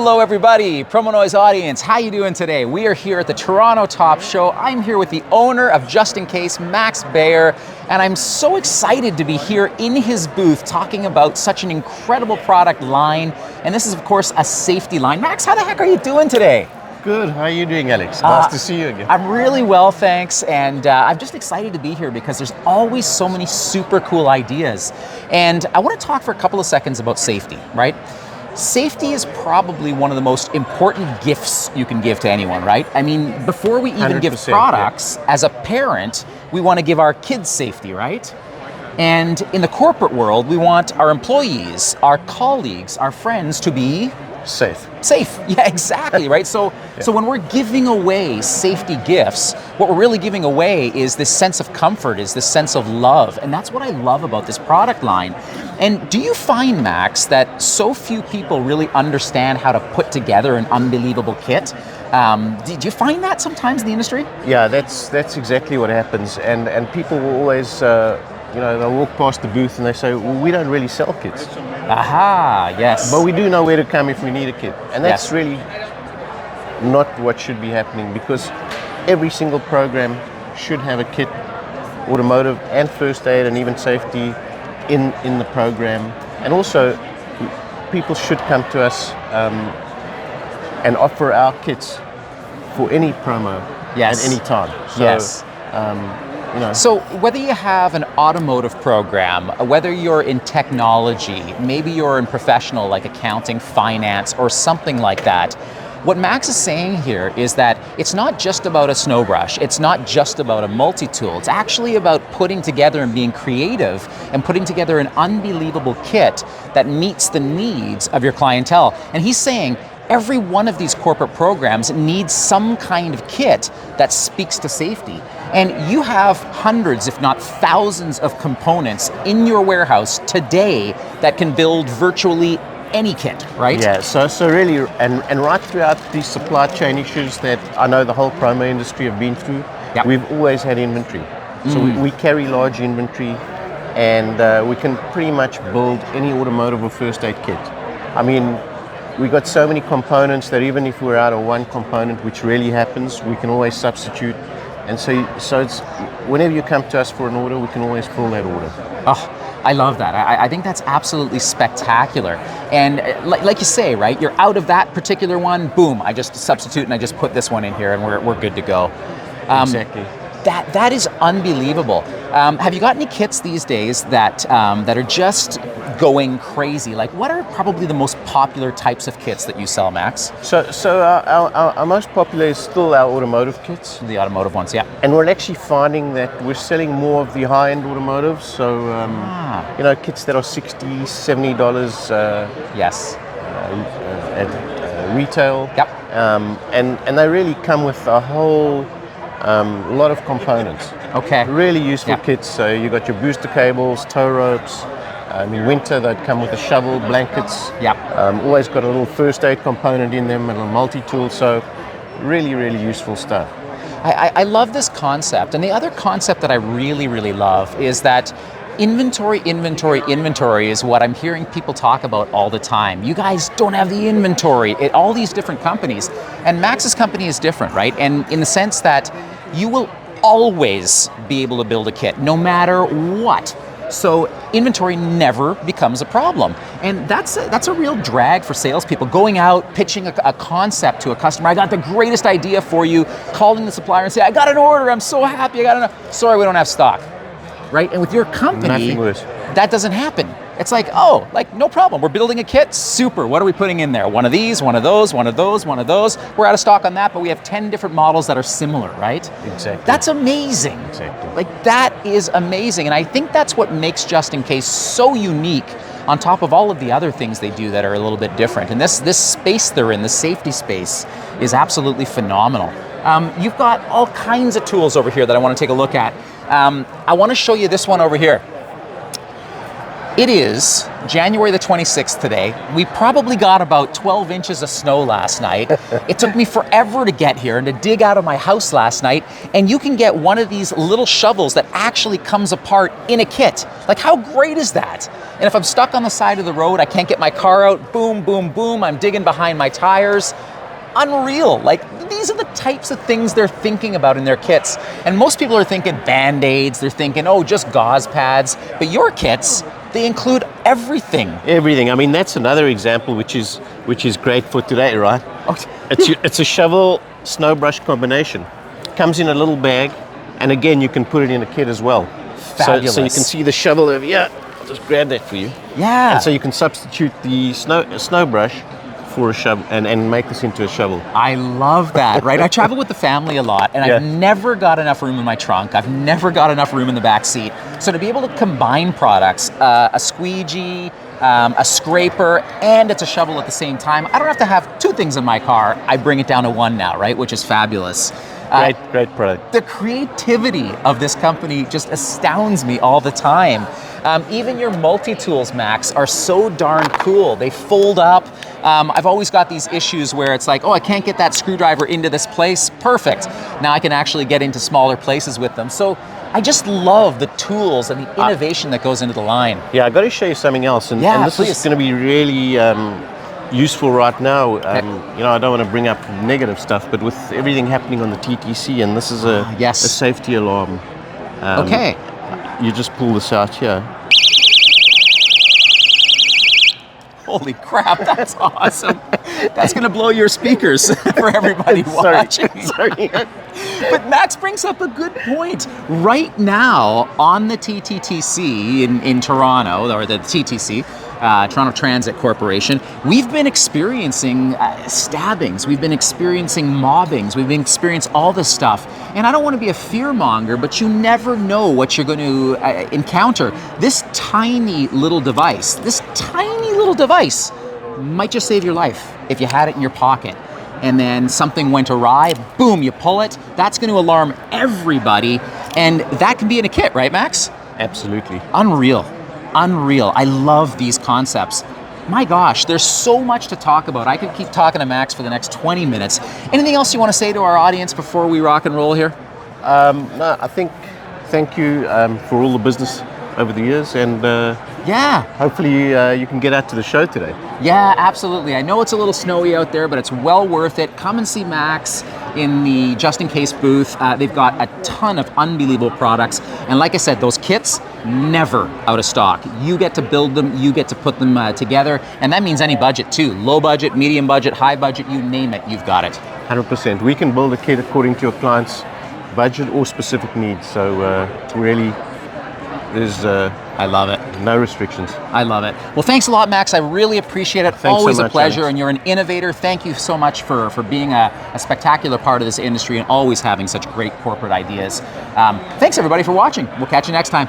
Hello everybody, Promonoise audience, how you doing today? We are here at the Toronto Top Show. I'm here with the owner of JustinCase, Max Baer, and I'm so excited to be here in his booth talking about such an incredible product line. And this is of course a safety line. Max, how the heck are you doing today? Good, how are you doing, Alex? Nice to see you again. I'm really well, thanks, and I'm just excited to be here because there's always so many super cool ideas. And I want to talk for a couple of seconds about safety, right? Safety is probably one of the most important gifts you can give to anyone, right? I mean, before we even give products, as a parent, we want to give our kids safety, right? And in the corporate world, we want our employees, our colleagues, our friends to be safe. Safe, yeah, exactly, right? So when we're giving away safety gifts, what we're really giving away is this sense of comfort, is this sense of love, and that's what I love about this product line. And do you find, Max, that so few people really understand how to put together an unbelievable kit? Do you find that sometimes in the industry? Yeah, that's exactly what happens, and people will always, they'll walk past the booth and they say, well, we don't really sell kits. Aha, yes. But we do know where to come if we need a kit. And that's really not what should be happening, because every single program should have a kit, automotive and first aid and even safety in the program. And also, people should come to us and offer our kits for any promo at any time. So, So whether you have an automotive program, whether you're in technology, maybe you're in professional like accounting, finance, or something like that, what Max is saying here is that it's not just about a snow brush, it's not just about a multi-tool, it's actually about putting together and being creative and putting together an unbelievable kit that meets the needs of your clientele. And he's saying every one of these corporate programs needs some kind of kit that speaks to safety. And you have hundreds, if not thousands, of components in your warehouse today that can build virtually any kit, right? Yeah, so really, and right throughout these supply chain issues that I know the whole promo industry have been through, we've always had inventory. So we carry large inventory, and we can pretty much build any automotive or first aid kit. I mean, we got so many components that even if we're out of one component, which rarely happens, we can always substitute. And so it's, whenever you come to us for an order, we can always fill that order. Oh, I love that. I think that's absolutely spectacular. And like you say, right, you're out of that particular one, boom, I just substitute and I just put this one in here and we're good to go. Exactly. That is unbelievable. Have you got any kits these days that are just going crazy? Like, what are probably the most popular types of kits that you sell, Max? So our most popular is still our automotive kits. The automotive ones, yeah. And we're actually finding that we're selling more of the high-end automotives. So, kits that are $60, $70 yes. At retail. Yep. And they really come with a whole lot of components. Okay. Really useful kits. So you got your booster cables, tow ropes. In winter, they'd come with a shovel, blankets. Yep. Always got a little first aid component in them and a multi-tool. So really, really useful stuff. I love this concept. And the other concept that I really, really love is that inventory is what I'm hearing people talk about all the time. You guys don't have the inventory at all these different companies. And Max's company is different, right? And in the sense that you will always be able to build a kit, no matter what. So inventory never becomes a problem. And that's a real drag for salespeople, going out, pitching a concept to a customer. I got the greatest idea for you, calling the supplier and say, I got an order, I'm so happy, sorry, we don't have stock. Right? And with your company, that doesn't happen. It's like, oh, no problem. We're building a kit. Super. What are we putting in there? One of these, one of those, one of those, one of those. We're out of stock on that, but we have 10 different models that are similar, right? Exactly. That's amazing. Exactly. That is amazing. And I think that's what makes JustinCase so unique on top of all of the other things they do that are a little bit different. And this space they're in, the safety space, is absolutely phenomenal. You've got all kinds of tools over here that I want to take a look at. I want to show you this one over here. It is January the 26th today. We probably got about 12 inches of snow last night. It took me forever to get here and to dig out of my house last night. And you can get one of these little shovels that actually comes apart in a kit. Like, how great is that? And if I'm stuck on the side of the road, I can't get my car out, boom, boom, boom, I'm digging behind my tires. Unreal. Like, these are the types of things they're thinking about in their kits. And most people are thinking Band-Aids, they're thinking, oh, just gauze pads. But your kits, they include everything. Everything. I mean, that's another example which is great for today, right? Okay. It's a shovel snow brush combination. Comes in a little bag, and again, you can put it in a kit as well. Fabulous. So you can see the shovel over here. I'll just grab that for you. Yeah. And so you can substitute the snow brush for a shovel and make this into a shovel. I love that, right? I travel with the family a lot, and I've never got enough room in my trunk. I've never got enough room in the back seat. So to be able to combine products, a squeegee, a scraper, and it's a shovel at the same time, I don't have to have two things in my car. I bring it down to one now, right? Which is fabulous. Great product. The creativity of this company just astounds me all the time. Even your multi-tools, Max, are so darn cool. They fold up. I've always got these issues where it's like, oh, I can't get that screwdriver into this place. Perfect. Now I can actually get into smaller places with them. So I just love the tools and the innovation that goes into the line. Yeah, I got to show you something else. And this is going to be really useful right now. You know, I don't want to bring up negative stuff, but with everything happening on the TTC, and this is a safety alarm. Okay. You just pull this out here. Holy crap, that's awesome. That's going to blow your speakers for everybody watching. Sorry. But Max brings up a good point. Right now, on the TTTC in Toronto, or the TTC, Toronto Transit Corporation, we've been experiencing stabbings, we've been experiencing mobbings, we've been experiencing all this stuff. And I don't want to be a fearmonger, but you never know what you're going to encounter. This tiny little device might just save your life if you had it in your pocket. And then something went awry, boom, you pull it. That's going to alarm everybody. And that can be in a kit, right, Max? Absolutely. Unreal. I love these concepts. My gosh, there's so much to talk about. I could keep talking to Max for the next 20 minutes. Anything else you want to say to our audience before we rock and roll here? No, I think thank you for all the business over the years, and hopefully you can get out to the show today. Yeah, absolutely. I know it's a little snowy out there, but it's well worth it. Come and see Max in the JustinCase booth. They've got a ton of unbelievable products. And like I said, those kits, never out of stock. You get to build them, you get to put them together, and that means any budget too. Low budget, medium budget, high budget, you name it, you've got it. 100%. We can build a kit according to your client's budget or specific needs. So really, there's I love it. No restrictions. I love it. Well, thanks a lot, Max. I really appreciate it. Thanks always so a much, pleasure, Alex. and you're an innovator. Thank you so much for being a spectacular part of this industry and always having such great corporate ideas. Thanks, everybody, for watching. We'll catch you next time.